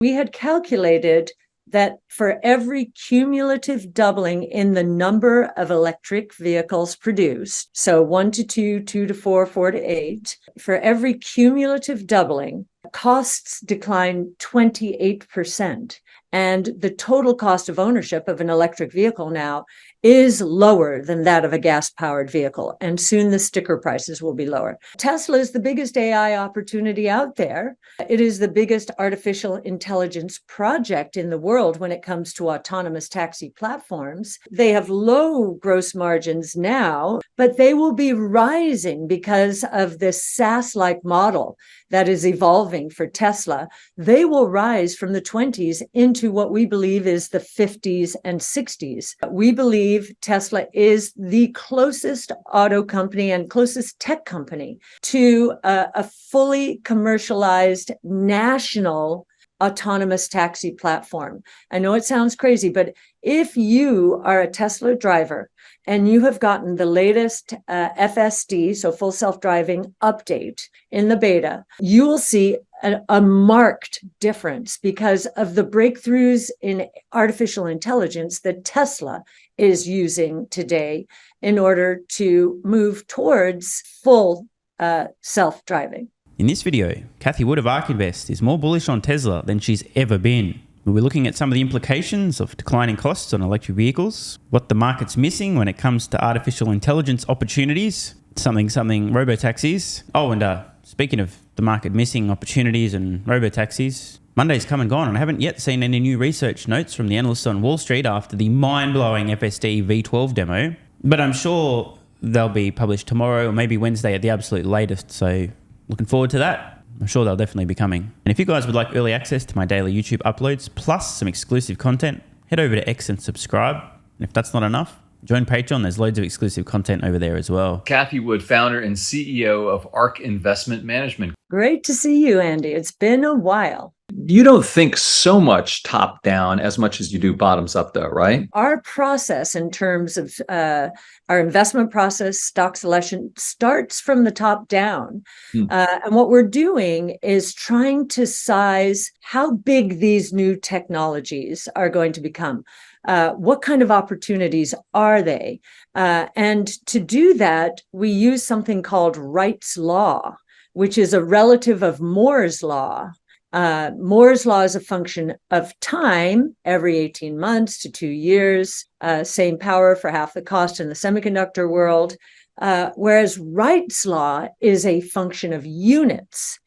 We had calculated that for every cumulative doubling in the number of electric vehicles produced, so 1 to 2, 2 to 4, 4 to 8, for every cumulative doubling, costs decline 28%. And the total cost of ownership of an electric vehicle now is lower than that of a gas-powered vehicle. And soon the sticker prices will be lower. Tesla is the biggest AI opportunity out there. It is the biggest artificial intelligence project in the world when it comes to autonomous taxi platforms. They have low gross margins now, but they will be rising because of this SaaS-like model that is evolving for Tesla. They will rise from the 20s into what we believe is the 50s and 60s. We believe Tesla is the closest auto company and closest tech company to a fully commercialized national autonomous taxi platform. I know it sounds crazy, but if you are a Tesla driver and you have gotten the latest FSD, so full self-driving update in the beta, you will see a marked difference because of the breakthroughs in artificial intelligence that Tesla is using today in order to move towards full self-driving. In this video, Cathie Wood of ARK Invest is more bullish on Tesla than she's ever been. We'll be looking at some of the implications of declining costs on electric vehicles, what the market's missing when it comes to artificial intelligence opportunities, something robo-taxis. Oh, and speaking of the market missing opportunities and robo-taxis, Monday's come and gone, and I haven't yet seen any new research notes from the analysts on Wall Street after the mind-blowing FSD V12 demo, but I'm sure they'll be published tomorrow or maybe Wednesday at the absolute latest, so looking forward to that. I'm sure they'll definitely be coming. And if you guys would like early access to my daily YouTube uploads, plus some exclusive content, head over to X and subscribe. And if that's not enough, join Patreon. There's loads of exclusive content over there as well. Cathie Wood, founder and CEO of ARK Investment Management. Great to see you, Andy. It's been a while. You don't think so much top down as much as you do bottoms up, though, right? Our process in terms of our investment process, stock selection, starts from the top down. And what we're doing is trying to size how big these new technologies are going to become. What kind of opportunities are they? And to do that, we use something called Wright's law, which is a relative of Moore's law. Moore's law is a function of time, every 18 months to 2 years, same power for half the cost in the semiconductor world, whereas Wright's law is a function of units.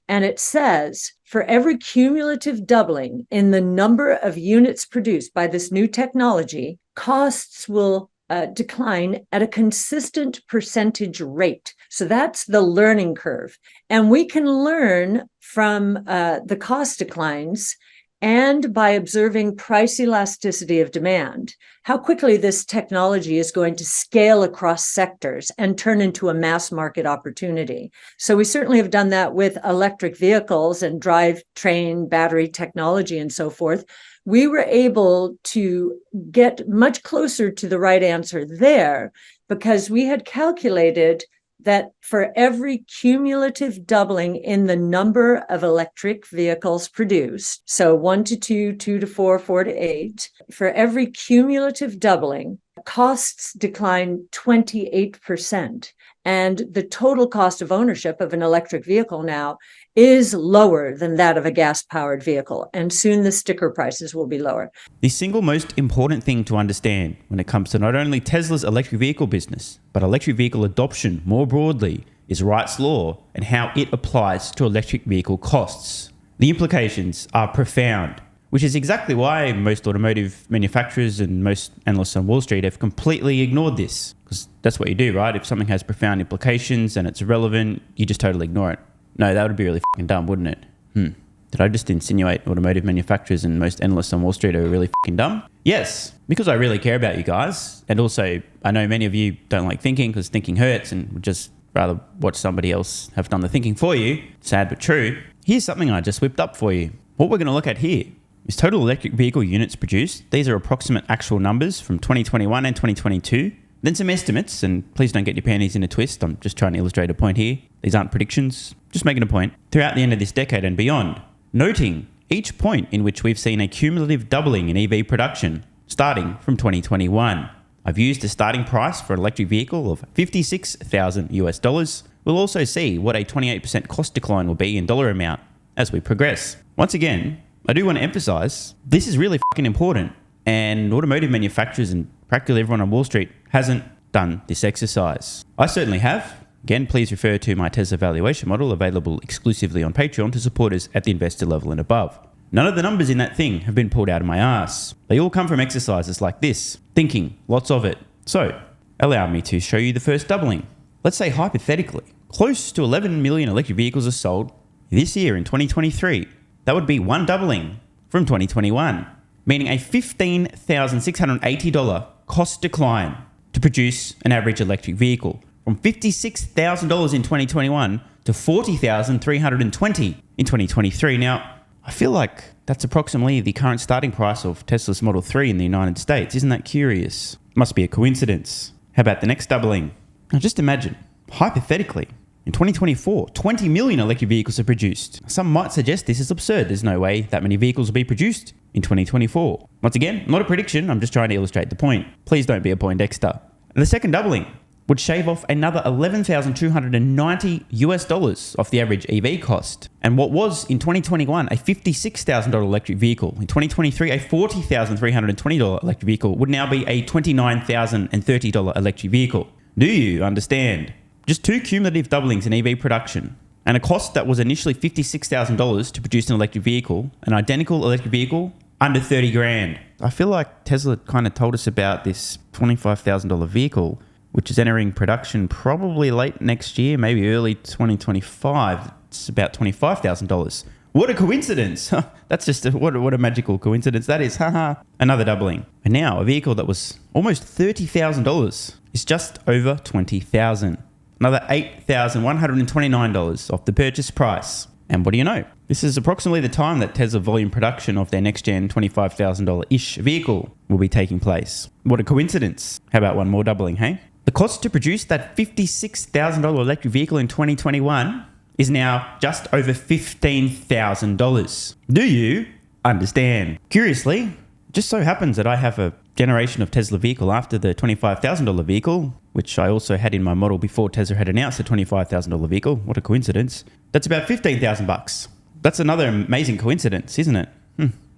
And it says for every cumulative doubling in the number of units produced by this new technology, costs will decline at a consistent percentage rate. So that's the learning curve. And we can learn from the cost declines and by observing price elasticity of demand, how quickly this technology is going to scale across sectors and turn into a mass market opportunity. So we certainly have done that with electric vehicles and drivetrain, battery technology, and so forth. We were able to get much closer to the right answer there because we had calculated that for every cumulative doubling in the number of electric vehicles produced, so 1 to 2, 2 to 4, 4 to 8, for every cumulative doubling, costs decline 28%. And the total cost of ownership of an electric vehicle now is lower than that of a gas-powered vehicle. And soon the sticker prices will be lower. The single most important thing to understand when it comes to not only Tesla's electric vehicle business, but electric vehicle adoption more broadly is Wright's law and how it applies to electric vehicle costs. The implications are profound, which is exactly why most automotive manufacturers and most analysts on Wall Street have completely ignored this. Because that's what you do, right? If something has profound implications and it's relevant, you just totally ignore it. No, that would be really fucking dumb, wouldn't it? Did I just insinuate automotive manufacturers and most analysts on Wall Street are really fucking dumb? Yes, because I really care about you guys. And also, I know many of you don't like thinking because thinking hurts and would just rather watch somebody else have done the thinking for you. Sad but true. Here's something I just whipped up for you. What we're going to look at here is total electric vehicle units produced. These are approximate actual numbers from 2021 and 2022. Then some estimates, and please don't get your panties in a twist. I'm just trying to illustrate a point here. These aren't predictions, just making a point. Throughout the end of this decade and beyond, noting each point in which we've seen a cumulative doubling in EV production starting from 2021. I've used a starting price for an electric vehicle of $56,000. We'll also see what a 28% cost decline will be in dollar amount as we progress. Once again, I do want to emphasize this is really fucking important, and automotive manufacturers and practically everyone on Wall Street hasn't done this exercise. I certainly have. Again, please refer to my Tesla valuation model available exclusively on Patreon to supporters at the investor level and above. None of the numbers in that thing have been pulled out of my ass. They all come from exercises like this, thinking, lots of it. So, allow me to show you the first doubling. Let's say hypothetically, close to 11 million electric vehicles are sold this year in 2023. That would be one doubling from 2021, meaning a $15,680 cost decline to produce an average electric vehicle, from $56,000 in 2021 to $40,320 in 2023. Now, I feel like that's approximately the current starting price of Tesla's Model 3 in the United States. Isn't that curious? Must be a coincidence. How about the next doubling? Now just imagine, hypothetically, in 2024, 20 million electric vehicles are produced. Some might suggest this is absurd. There's no way that many vehicles will be produced in 2024. Once again, not a prediction. I'm just trying to illustrate the point. Please don't be a Poindexter. And the second doubling would shave off another $11,290 off the average EV cost. And what was in 2021 a $56,000 electric vehicle, in 2023 a $40,320 electric vehicle would now be a $29,030 electric vehicle. Do you understand? Just two cumulative doublings in EV production and a cost that was initially $56,000 to produce an electric vehicle, an identical electric vehicle, under 30 grand. I feel like Tesla kind of told us about this $25,000 vehicle, which is entering production probably late next year, maybe early 2025. It's about $25,000. What a coincidence. That's just what a magical coincidence that is. Haha. Another doubling. And now a vehicle that was almost $30,000 is just over $20,000. Another $8,129 off the purchase price. And what do you know? This is approximately the time that Tesla volume production of their next-gen $25,000-ish vehicle will be taking place. What a coincidence. How about one more doubling, hey? The cost to produce that $56,000 electric vehicle in 2021 is now just over $15,000. Do you understand? Curiously, it just so happens that I have a generation of Tesla vehicle after the $25,000 vehicle, which I also had in my model before Tesla had announced the $25,000 vehicle. What a coincidence. That's about $15,000. That's another amazing coincidence, isn't it?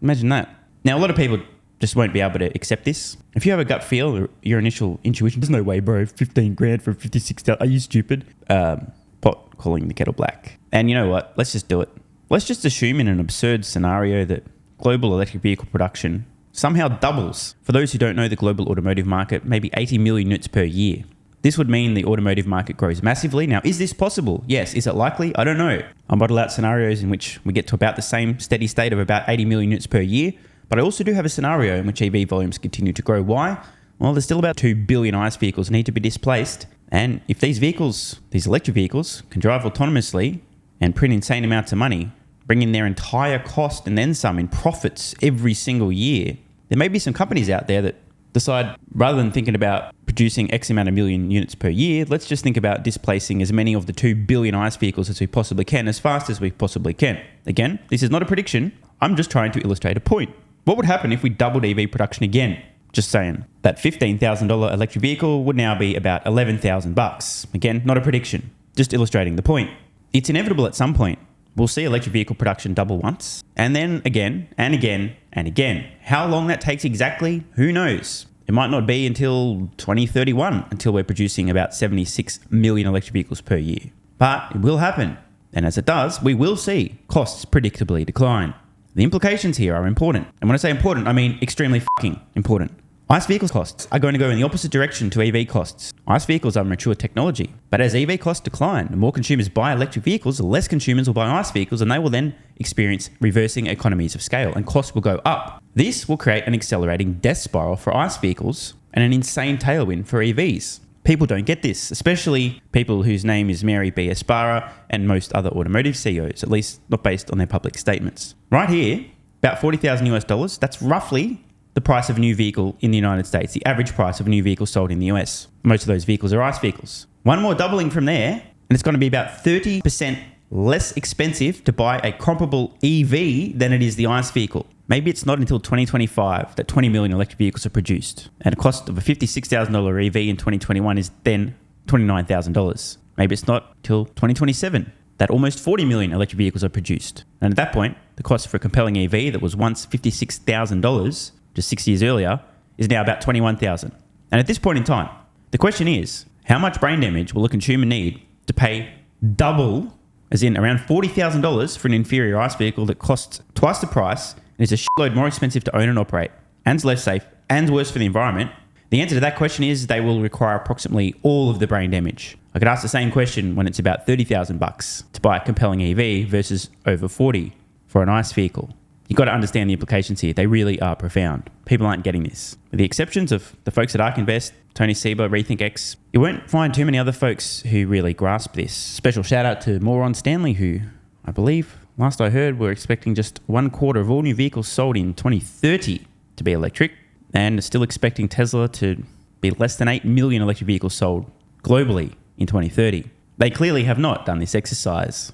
Imagine that. Now, a lot of people just won't be able to accept this. If you have a gut feel or your initial intuition, there's no way, bro, 15 grand for 56,000. Are you stupid? Pot calling the kettle black. And you know what? Let's just do it. Let's just assume in an absurd scenario that global electric vehicle production somehow doubles. For those who don't know the global automotive market, maybe 80 million units per year. This would mean the automotive market grows massively. Now, is this possible? Yes. Is it likely? I don't know. I'll model out scenarios in which we get to about the same steady state of about 80 million units per year. But I also do have a scenario in which EV volumes continue to grow. Why? Well, there's still about 2 billion ICE vehicles need to be displaced. And if these vehicles, these electric vehicles, can drive autonomously and print insane amounts of money, bring in their entire cost and then some in profits every single year, there may be some companies out there that decide, rather than thinking about producing X amount of million units per year, let's just think about displacing as many of the 2 billion ICE vehicles as we possibly can, as fast as we possibly can. Again, this is not a prediction. I'm just trying to illustrate a point. What would happen if we doubled EV production again? Just saying. That $15,000 electric vehicle would now be about $11,000. Again, not a prediction. Just illustrating the point. It's inevitable at some point. We'll see electric vehicle production double once, and then again, and again, and again. How long that takes exactly, who knows? It might not be until 2031 until we're producing about 76 million electric vehicles per year. But it will happen. And as it does, we will see costs predictably decline. The implications here are important. And when I say important, I mean extremely fucking important. ICE vehicles costs are going to go in the opposite direction to EV costs. ICE vehicles are mature technology, but as EV costs decline, the more consumers buy electric vehicles, the less consumers will buy ICE vehicles, and they will then experience reversing economies of scale, and costs will go up. This will create an accelerating death spiral for ICE vehicles and an insane tailwind for EVs. People don't get this, especially people whose name is Mary B. Esparra and most other automotive CEOs, at least not based on their public statements. Right here, about $40,000 that's roughly the price of a new vehicle in the United States, the average price of a new vehicle sold in the US. Most of those vehicles are ICE vehicles. One more doubling from there, and it's going to be about 30% less expensive to buy a comparable EV than it is the ICE vehicle. Maybe it's not until 2025 that 20 million electric vehicles are produced, and the cost of a $56,000 EV in 2021 is then $29,000. Maybe it's not till 2027 that almost 40 million electric vehicles are produced. And at that point, the cost for a compelling EV that was once $56,000 just 6 years earlier is now about $21,000. And at this point in time, the question is, how much brain damage will a consumer need to pay double, as in around $40,000 for an inferior ICE vehicle that costs twice the price and is a shitload more expensive to own and operate, and's less safe, and's worse for the environment? The answer to that question is they will require approximately all of the brain damage. I could ask the same question when it's about $30,000 to buy a compelling EV versus over $40,000 for an ICE vehicle. You've got to understand the implications here. They really are profound. People aren't getting this. With the exceptions of the folks at ARK Invest, Tony Seba, RethinkX, you won't find too many other folks who really grasp this. Special shout out to Moron Stanley, who I believe, last I heard, we're expecting just 1/4 of all new vehicles sold in 2030 to be electric, and are still expecting Tesla to be less than 8 million electric vehicles sold globally in 2030. They clearly have not done this exercise.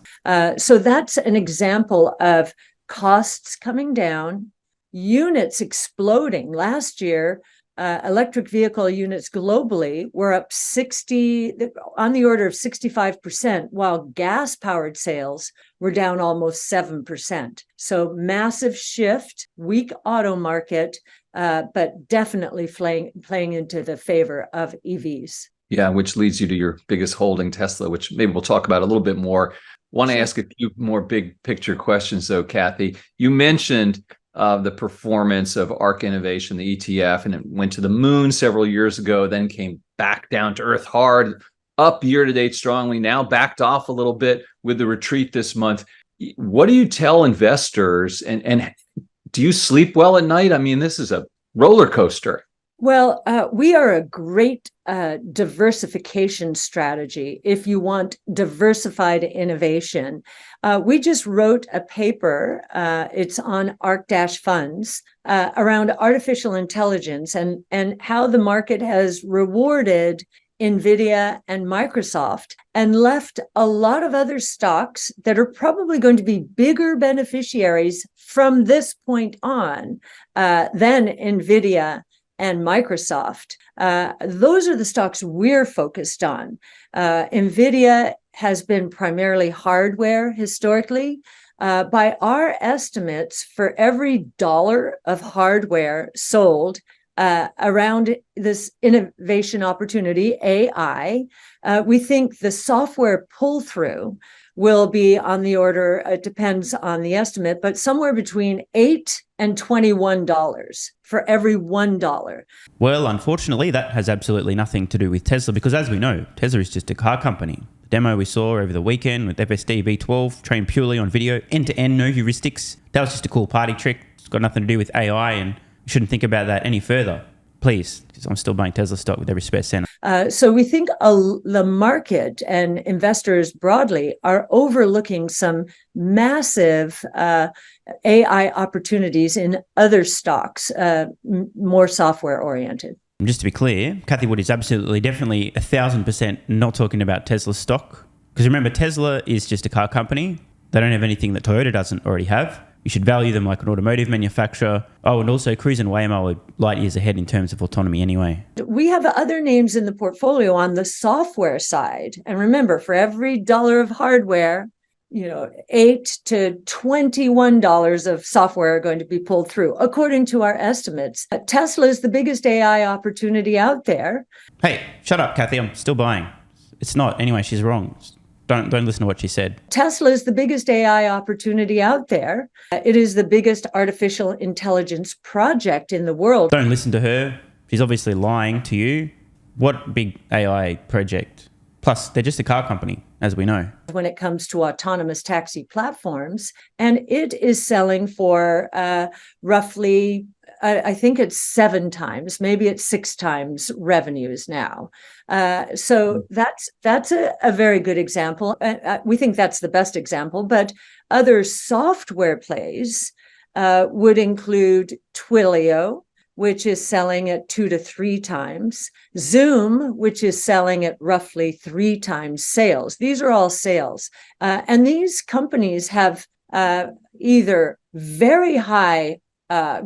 So that's an example of costs coming down, units exploding. Last year, electric vehicle units globally were up on the order of 65%, while gas-powered sales were down almost 7%. So massive shift, weak auto market, but definitely playing into the favor of EVs. Yeah, which leads you to your biggest holding, Tesla, which maybe we'll talk about a little bit more. Want to ask a few more big picture questions, though, Cathie. You mentioned the performance of ARK Innovation, the ETF, and it went to the moon several years ago, then came back down to earth hard, up year to date strongly, now backed off a little bit with the retreat this month. What do you tell investors, and do you sleep well at night? I mean, this is a roller coaster. Well, we are a great diversification strategy if you want diversified innovation. We just wrote a paper, it's on ARK-Funds, around artificial intelligence and how the market has rewarded NVIDIA and Microsoft and left a lot of other stocks that are probably going to be bigger beneficiaries from this point on than NVIDIA and Microsoft. Those are the stocks we're focused on. NVIDIA has been primarily hardware historically. By our estimates, for every dollar of hardware sold around this innovation opportunity, AI, we think the software pull-through will be on the order, it depends on the estimate, but somewhere between $8 and $21 for every $1. Well, unfortunately, that has absolutely nothing to do with Tesla, because as we know, Tesla is just a car company. The demo we saw over the weekend with FSD V12, trained purely on video, end-to-end, no heuristics. That was just a cool party trick. It's got nothing to do with AI, and you shouldn't think about that any further. Please, because I'm still buying Tesla stock with every spare cent. So we think the market and investors broadly are overlooking some massive AI opportunities in other stocks, more software oriented. And just to be clear, Cathie Wood is absolutely, definitely 1,000% not talking about Tesla stock. Because remember, Tesla is just a car company. They don't have anything that Toyota doesn't already have. You should value them like an automotive manufacturer. Oh, and also Cruise and Waymo are light years ahead in terms of autonomy anyway. We have other names in the portfolio on the software side. And remember, for every dollar of hardware, $8 to $21 of software are going to be pulled through, according to our estimates. Tesla is the biggest AI opportunity out there. Hey, shut up, Cathie. I'm still buying. It's not. Anyway, she's wrong. Don't listen to what she said. Tesla is the biggest AI opportunity out there. It is the biggest artificial intelligence project in the world. Don't listen to her. She's obviously lying to you. What big AI project? Plus, they're just a car company, as we know. When it comes to autonomous taxi platforms, and it is selling for roughly, I think it's 7 times, maybe it's 6 times revenues now. So that's a very good example. We think that's the best example, but other software plays would include Twilio, which is selling at 2 to 3 times, Zoom, which is selling at roughly 3 times sales. These are all sales. And these companies have either very high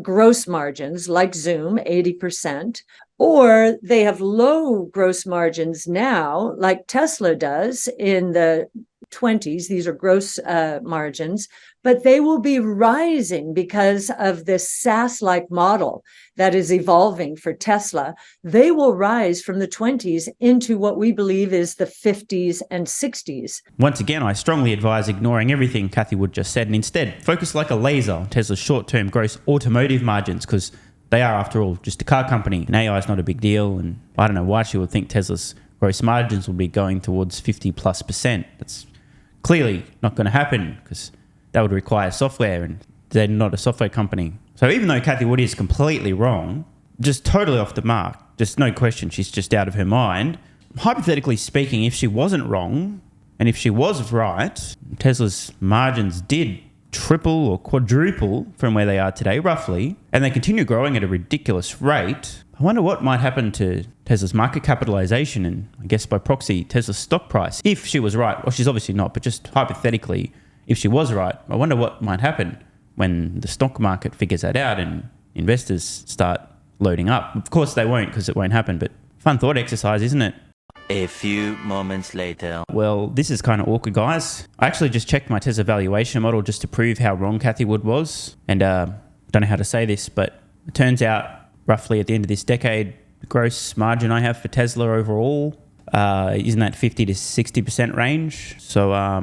gross margins, like Zoom, 80%, or they have low gross margins now, like Tesla does in the 20s. These are gross margins, but they will be rising because of this SaaS-like model that is evolving for Tesla. They will rise from the 20s into what we believe is the 50s and 60s. Once again, I strongly advise ignoring everything Cathie Wood just said and instead focus like a laser on Tesla's short-term gross automotive margins, because they are, after all, just a car company. And AI is not a big deal. And I don't know why she would think Tesla's gross margins will be going towards 50+%. That's clearly not going to happen, because that would require software, and they're not a software company. So even though Cathie Wood is completely wrong, just totally off the mark, just no question, she's just out of her mind. Hypothetically speaking, if she wasn't wrong, and if she was right, Tesla's margins did triple or quadruple from where they are today, roughly, and they continue growing at a ridiculous rate. I wonder what might happen to Tesla's market capitalization and, I guess by proxy, Tesla's stock price, if she was right. Well, she's obviously not, but just hypothetically, if she was right, I wonder what might happen when the stock market figures that out and investors start loading up. Of course they won't, because it won't happen, but fun thought exercise, isn't it? A few moments later. Well, this is kind of awkward, guys. I actually just checked my Tesla valuation model just to prove how wrong Cathie Wood was. And I don't know how to say this, but it turns out roughly at the end of this decade, the gross margin I have for Tesla overall is in that 50 to 60% range. So I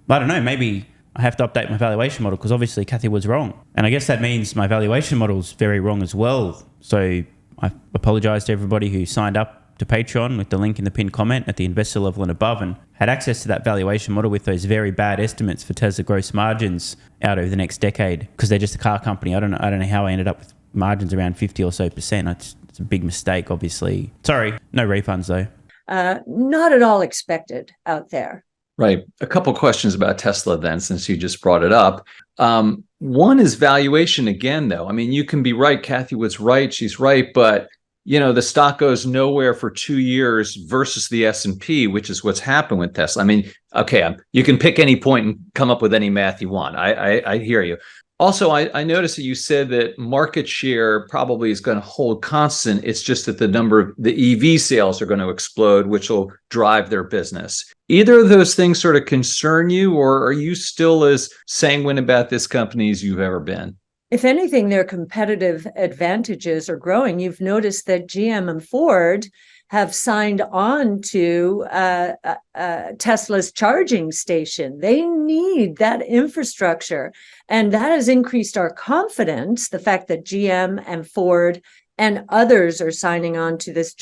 don't know, maybe I have to update my valuation model, because obviously Cathie Wood's wrong. And I guess that means my valuation model is very wrong as well. So I apologize to everybody who signed up to Patreon with the link in the pinned comment at the investor level and above, and had access to that valuation model with those very bad estimates for Tesla gross margins out over the next decade, because they're just a car company. I don't know how I ended up with margins around 50 or so percent. It's a big mistake, obviously. Sorry, no refunds though. Not at all expected out there. Right. A couple questions about Tesla then, since you just brought it up. One is valuation again, though. I mean, you can be right. Cathie Wood's right. She's right. But, you know, the stock goes nowhere for 2 years versus the S&P, which is what's happened with Tesla. I mean, okay, you can pick any point and come up with any math you want. I hear you. Also, I noticed that you said that market share probably is going to hold constant. It's just that the number of the EV sales are going to explode, which will drive their business. Either of those things sort of concern you, or are you still as sanguine about this company as you've ever been? If anything, their competitive advantages are growing. You've noticed that GM and Ford have signed on to Tesla's charging station. They need that infrastructure. And that has increased our confidence. The fact that GM and Ford and others are signing on to this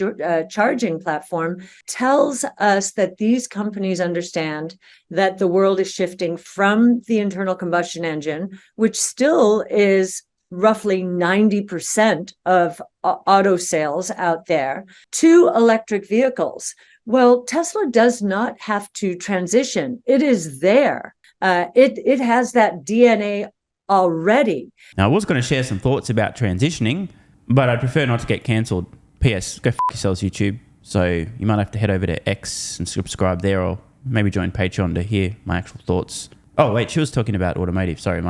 charging platform tells us that these companies understand that the world is shifting from the internal combustion engine, which still is roughly 90% of auto sales out there, to electric vehicles. Well, Tesla does not have to transition. It is there. It has that DNA already. Now, I was going to share some thoughts about transitioning, but I'd prefer not to get cancelled. P.S. Go f*** yourselves, YouTube. So you might have to head over to X and subscribe there, or maybe join Patreon to hear my actual thoughts. Oh, wait, she was talking about automotive. Sorry,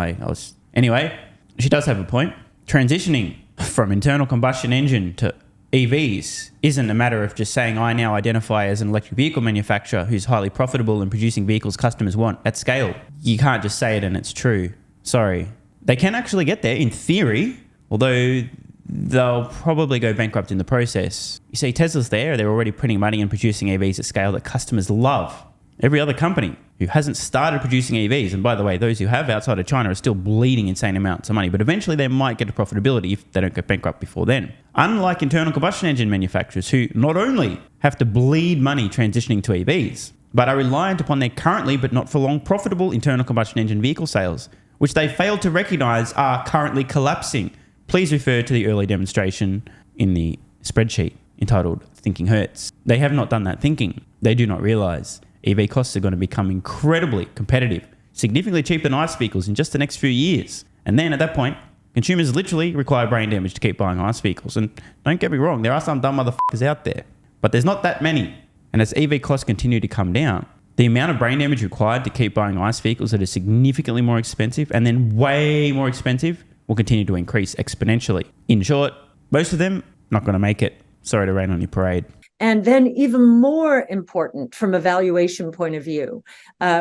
Anyway, she does have a point. Transitioning from internal combustion engine to EVs isn't a matter of just saying I now identify as an electric vehicle manufacturer who's highly profitable and producing vehicles customers want at scale. You can't just say it and it's true. Sorry. They can actually get there in theory, although they'll probably go bankrupt in the process. You see, Tesla's there. They're already printing money and producing EVs at scale that customers love. Every other company who hasn't started producing EVs, and by the way, those who have outside of China are still bleeding insane amounts of money, but eventually they might get to profitability if they don't go bankrupt before then. Unlike internal combustion engine manufacturers who not only have to bleed money transitioning to EVs, but are reliant upon their currently but not for long profitable internal combustion engine vehicle sales, which they failed to recognize are currently collapsing. Please refer to the early demonstration in the spreadsheet entitled Thinking Hurts. They have not done that thinking. They do not realize EV costs are going to become incredibly competitive, significantly cheaper than ICE vehicles in just the next few years. And then at that point, Consumers literally require brain damage to keep buying ICE vehicles. And don't get me wrong, there are some dumb motherfuckers out there, but there's not that many. And as EV costs continue to come down, the amount of brain damage required to keep buying ICE vehicles that are significantly more expensive and then way more expensive will continue to increase exponentially. In short, most of them not going to make it. Sorry to rain on your parade. And then even more important from a valuation point of view,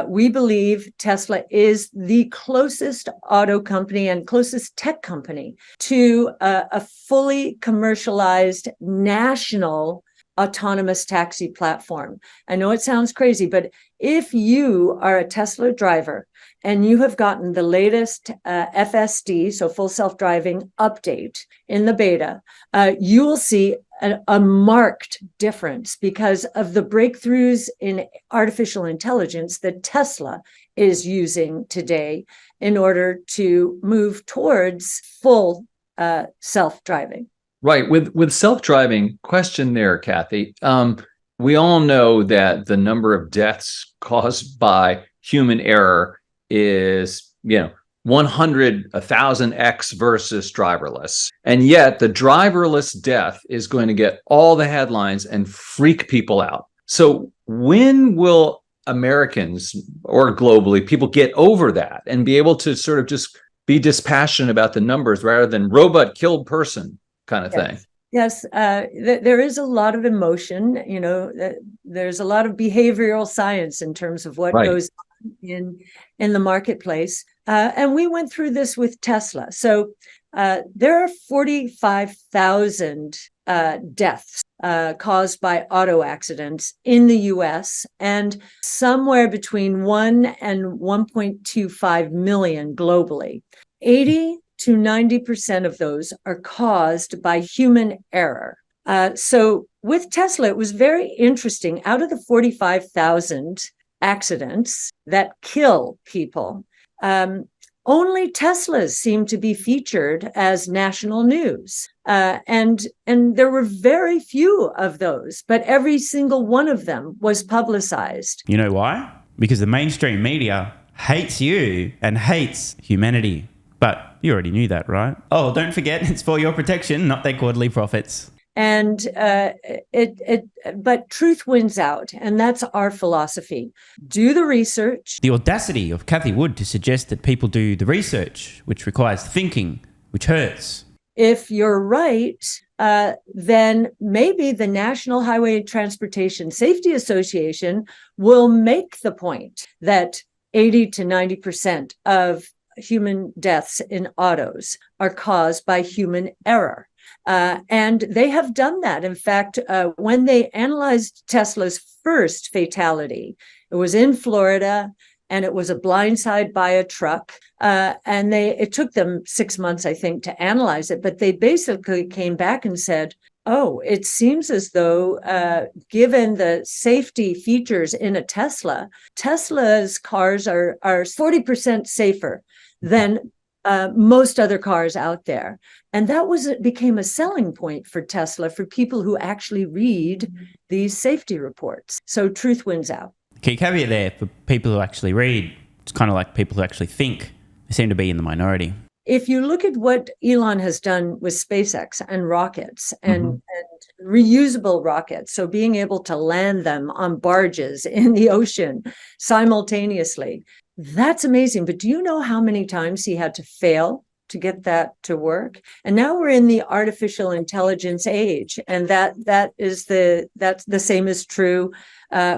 we believe Tesla is the closest auto company and closest tech company to a fully commercialized national autonomous taxi platform. I know it sounds crazy, but if you are a Tesla driver and you have gotten the latest FSD, so full self-driving update in the beta, you will see a marked difference because of the breakthroughs in artificial intelligence that Tesla is using today in order to move towards full self-driving. Right. With self-driving, question there, Cathie. We all know that the number of deaths caused by human error is, 100,000x versus driverless. And yet the driverless death is going to get all the headlines and freak people out. So when will Americans or globally people get over that and be able to sort of just be dispassionate about the numbers rather than robot killed person kind of thing? Yes, there is a lot of emotion. There's a lot of behavioral science in terms of what goes on in the marketplace. And we went through this with Tesla. So there are 45,000 deaths caused by auto accidents in the US and somewhere between 1 and 1.25 million globally. 80 to 90% of those are caused by human error. So with Tesla, it was very interesting. Out of the 45,000 accidents that kill people, only Teslas seem to be featured as national news. And there were very few of those, but every single one of them was publicized. You know why? Because the mainstream media hates you and hates humanity. But you already knew that, right? Oh, don't forget, it's for your protection, not their quarterly profits. And but truth wins out, and that's our philosophy. Do the research. The audacity of Cathie Wood to suggest that people do the research, which requires thinking, which hurts. If you're right, then maybe the National Highway Transportation Safety Association will make the point that 80 to 90% of human deaths in autos are caused by human error. And they have done that. In fact, when they analyzed Tesla's first fatality, it was in Florida and it was a blindside by a truck. And it took them 6 months, I think, to analyze it. But they basically came back and said, oh, it seems as though, given the safety features in a Tesla, Tesla's cars are 40% safer than most other cars out there. And that became a selling point for Tesla for people who actually read these safety reports. So truth wins out. Key caveat there for people who actually read, it's kind of like people who actually think. They seem to be in the minority. If you look at what Elon has done with SpaceX and rockets and reusable rockets, so being able to land them on barges in the ocean simultaneously, that's amazing. But do you know how many times he had to fail to get that to work? And now we're in the artificial intelligence age, and that's the same is true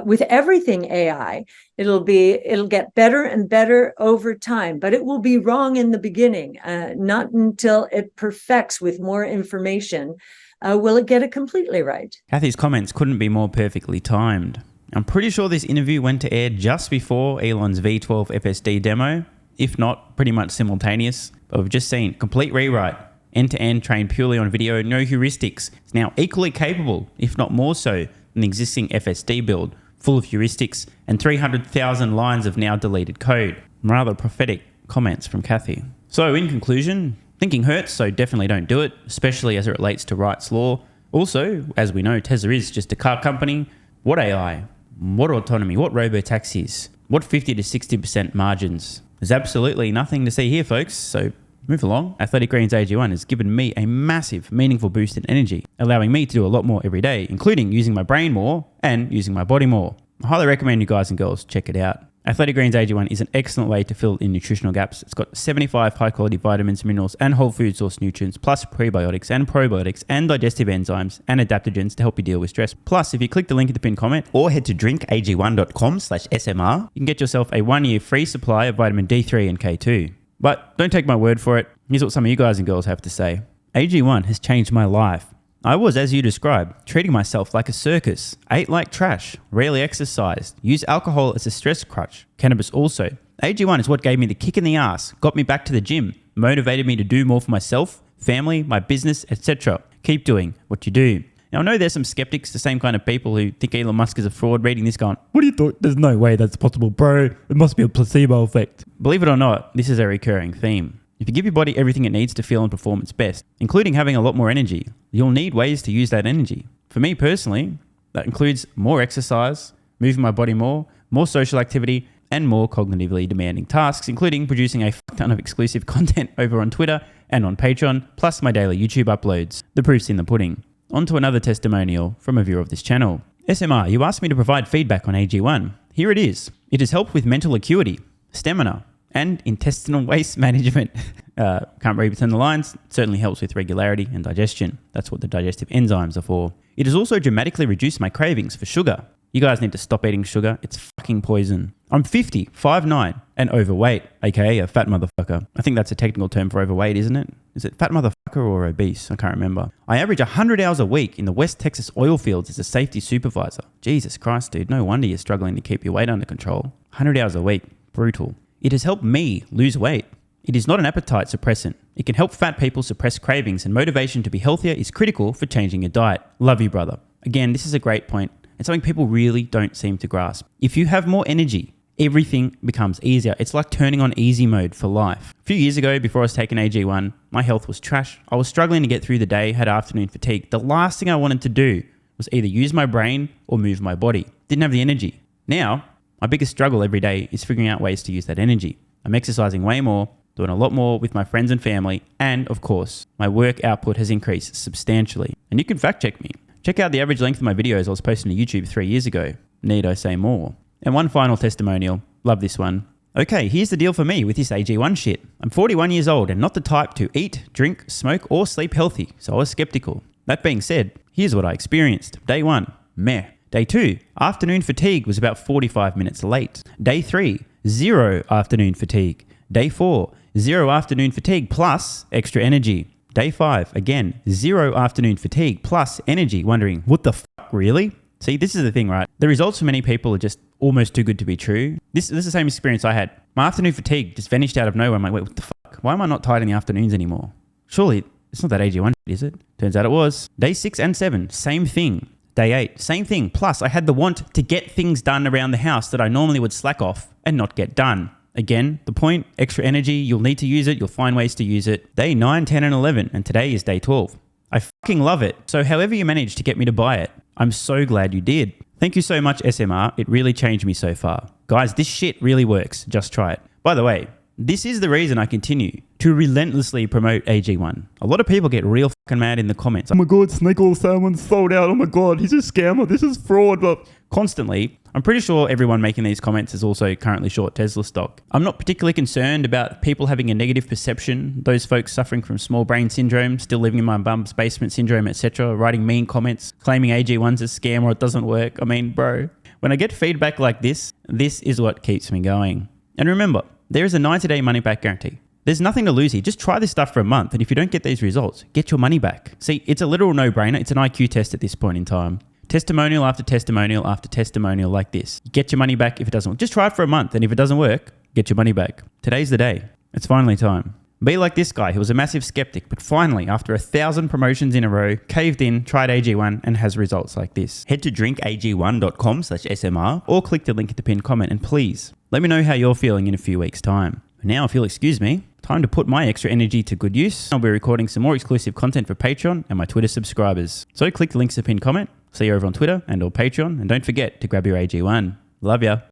with everything AI. It'll get better and better over time, but it will be wrong in the beginning. Not until it perfects with more information will it get it completely right. Cathie's comments couldn't be more perfectly timed. I'm pretty sure this interview went to air just before Elon's V12 FSD demo, if not pretty much simultaneous. But we've just seen complete rewrite, end-to-end trained purely on video, no heuristics. It's now equally capable, if not more so, than the existing FSD build, full of heuristics and 300,000 lines of now deleted code. Rather prophetic comments from Cathie. So in conclusion, thinking hurts, so definitely don't do it, especially as it relates to Wright's law. Also, as we know, Tesla is just a car company. What AI? What autonomy? What robo-taxis? What 50 to 60% margins? There's absolutely nothing to see here, folks. So Move along. Athletic Greens AG1 has given me a massive, meaningful boost in energy, allowing me to do a lot more every day, including using my brain more and using my body more. I highly recommend you guys and girls check it out. Athletic Greens AG1 is an excellent way to fill in nutritional gaps. It's got 75 high-quality vitamins, minerals, and whole food source nutrients, plus prebiotics and probiotics and digestive enzymes and adaptogens to help you deal with stress. Plus, if you click the link in the pinned comment or head to drinkag1.com/SMR, you can get yourself a 1-year free supply of vitamin D3 and K2. But don't take my word for it. Here's what some of you guys and girls have to say. AG1 has changed my life. I was, as you described, treating myself like a circus, ate like trash, rarely exercised, used alcohol as a stress crutch, cannabis also. AG1 is what gave me the kick in the ass, got me back to the gym, motivated me to do more for myself, family, my business, etc. Keep doing what you do. Now, I know there's some skeptics, the same kind of people who think Elon Musk is a fraud, reading this going, what do you thought? There's no way that's possible, bro. It must be a placebo effect. Believe it or not, this is a recurring theme. If you give your body everything it needs to feel and perform its best, including having a lot more energy, you'll need ways to use that energy. For me personally, that includes more exercise, moving my body more social activity, and more cognitively demanding tasks, including producing a ton of exclusive content over on Twitter and on Patreon, plus my daily YouTube uploads. The proof's in the pudding. On to another testimonial from a viewer of this channel. SMR, you asked me to provide feedback on AG1. Here it is. It has helped with mental acuity, stamina, and intestinal waste management. Can't read between the lines. It certainly helps with regularity and digestion. That's what the digestive enzymes are for. It has also dramatically reduced my cravings for sugar. You guys need to stop eating sugar. It's fucking poison. I'm 50, 5'9", and overweight, aka a fat motherfucker. I think that's a technical term for overweight, isn't it? Is it fat motherfucker or obese? I can't remember. I average 100 hours a week in the West Texas oil fields as a safety supervisor. Jesus Christ, dude. No wonder you're struggling to keep your weight under control. 100 hours a week. Brutal. It has helped me lose weight. It is not an appetite suppressant. It can help fat people suppress cravings, and motivation to be healthier is critical for changing your diet. Love you, brother. Again, this is a great point and something people really don't seem to grasp. If you have more energy, everything becomes easier. It's like turning on easy mode for life. A few years ago, before I was taking AG1, my health was trash. I was struggling to get through the day, had afternoon fatigue. The last thing I wanted to do was either use my brain or move my body. Didn't have the energy. Now, my biggest struggle every day is figuring out ways to use that energy. I'm exercising way more, doing a lot more with my friends and family, and of course, my work output has increased substantially. And you can fact check me. Check out the average length of my videos I was posting to YouTube 3 years ago. Need I say more? And one final testimonial. Love this one. Okay, here's the deal for me with this AG1 shit. I'm 41 years old and not the type to eat, drink, smoke, or sleep healthy, so I was skeptical. That being said, here's what I experienced. Day 1, meh. Day 2, afternoon fatigue was about 45 minutes late. Day 3, 0 afternoon fatigue. Day 4, 0 afternoon fatigue plus extra energy. Day 5, again, 0 afternoon fatigue plus energy. Wondering, what the fuck, really? See, this is the thing, right? The results for many people are just almost too good to be true. This is the same experience I had. My afternoon fatigue just vanished out of nowhere. I'm like, wait, what the fuck? Why am I not tired in the afternoons anymore? Surely, it's not that AG1, is it? Turns out it was. Day 6 and 7, same thing. Day 8, same thing. Plus, I had the want to get things done around the house that I normally would slack off and not get done. Again, the point, extra energy, you'll need to use it. You'll find ways to use it. Day 9, 10, and 11, and today is day 12. I fucking love it. So however you managed to get me to buy it, I'm so glad you did. Thank you so much, SMR. It really changed me so far. Guys, this shit really works. Just try it. By the way, this is the reason I continue to relentlessly promote AG1. A lot of people get real fucking mad in the comments. Oh my God, snake oil salmon's sold out. Oh my God, he's a scammer. This is fraud. But constantly, I'm pretty sure everyone making these comments is also currently short Tesla stock. I'm not particularly concerned about people having a negative perception, those folks suffering from small brain syndrome, still living in my bum's basement syndrome, etc., writing mean comments, claiming AG1's a scam or it doesn't work. I mean, bro, when I get feedback like this is what keeps me going. And remember, there is a 90-day money-back guarantee. There's nothing to lose here. Just try this stuff for a month, and if you don't get these results, get your money back. See, it's a literal no-brainer. It's an IQ test at this point in time. Testimonial after testimonial after testimonial like this. Get your money back if it doesn't work. Just try it for a month, and if it doesn't work, get your money back. Today's the day. It's finally time. Be like this guy who was a massive skeptic, but finally, after 1,000 promotions in a row, caved in, tried AG1, and has results like this. Head to drinkag1.com/SMR or click the link in the pinned comment, and please, let me know how you're feeling in a few weeks' time. Now, if you'll excuse me, time to put my extra energy to good use. I'll be recording some more exclusive content for Patreon and my Twitter subscribers. So click the links in the pinned comment. See you over on Twitter and or Patreon. And don't forget to grab your AG1. Love ya.